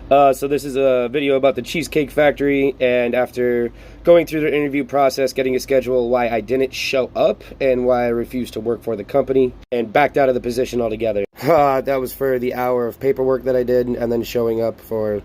So this is a video about the Cheesecake Factory, and after going through the interview process, getting a schedule, why I didn't show up and why I refused to work for the company and backed out of the position altogether. That was for the hour of paperwork that I did, and then showing up for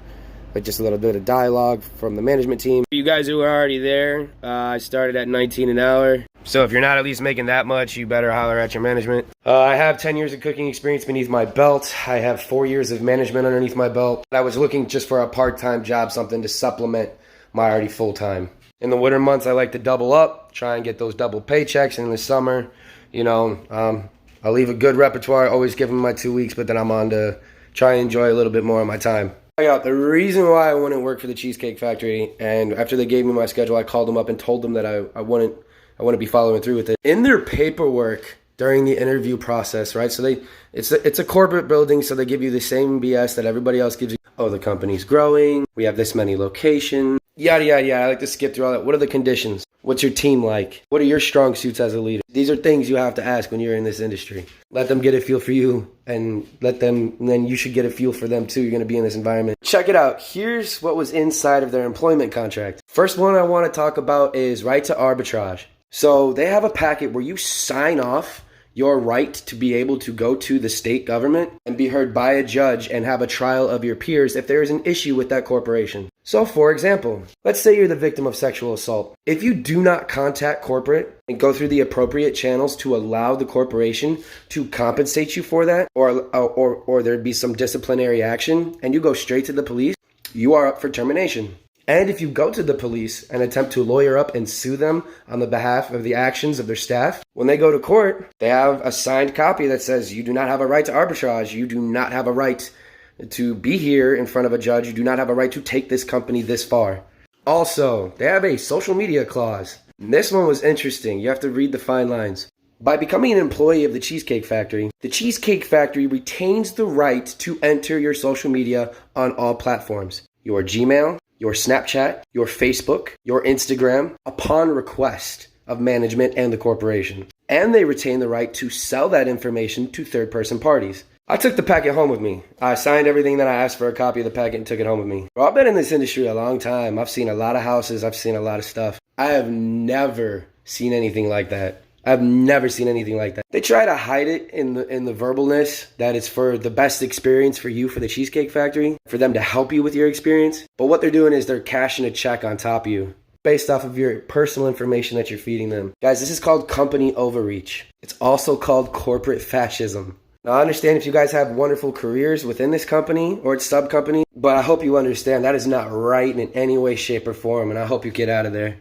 just a little bit of dialogue from the management team. For you guys who are already there, I started at 19 an hour. So if you're not at least making that much, you better holler at your management. I have 10 years of cooking experience beneath my belt. I have 4 years of management underneath my belt. I was looking just for a part-time job, something to supplement my already full-time. In the winter months, I like to double up, try and get those double paychecks. And in the summer, I'll leave a good repertoire, always give them my 2 weeks, but then I'm on to try and enjoy a little bit more of my time. The reason why I wouldn't work for the Cheesecake Factory, and after they gave me my schedule, I called them up and told them that I wouldn't be following through with it. In their paperwork during the interview process, right? So it's a corporate building, so they give you the same BS that everybody else gives you. Oh, the company's growing. We have this many locations. Yada, yada, yada. I like to skip through all that. What are the conditions? What's your team like? What are your strong suits as a leader? These are things you have to ask when you're in this industry. Let them get a feel for you, and then you should get a feel for them too. You're going to be in this environment. Check it out. Here's what was inside of their employment contract. First one I want to talk about is right to arbitrage. So they have a packet where you sign off your right to be able to go to the state government and be heard by a judge and have a trial of your peers if there is an issue with that corporation. So for example, let's say you're the victim of sexual assault. If you do not contact corporate and go through the appropriate channels to allow the corporation to compensate you for that, or there'd be some disciplinary action, and you go straight to the police, you are up for termination. And if you go to the police and attempt to lawyer up and sue them on the behalf of the actions of their staff, when they go to court, they have a signed copy that says you do not have a right to arbitrage. You do not have a right to be here in front of a judge. You do not have a right to take this company this far. Also, they have a social media clause. This one was interesting. You have to read the fine lines. By becoming an employee of the Cheesecake Factory, the Cheesecake Factory retains the right to enter your social media on all platforms. Your Gmail, your Snapchat, your Facebook, your Instagram, upon request of management and the corporation. And they retain the right to sell that information to third-person parties. I took the packet home with me. I signed everything that I asked for, a copy of the packet, and took it home with me. Well, I've been in this industry a long time. I've seen a lot of houses. I've seen a lot of stuff. I have never seen anything like that. I've never seen anything like that. They try to hide it in the verbalness that it's for the best experience for you for the Cheesecake Factory, for them to help you with your experience. But what they're doing is they're cashing a check on top of you based off of your personal information that you're feeding them. Guys, this is called company overreach. It's also called corporate fascism. Now, I understand if you guys have wonderful careers within this company or its sub-company, but I hope you understand that is not right in any way, shape, or form, and I hope you get out of there.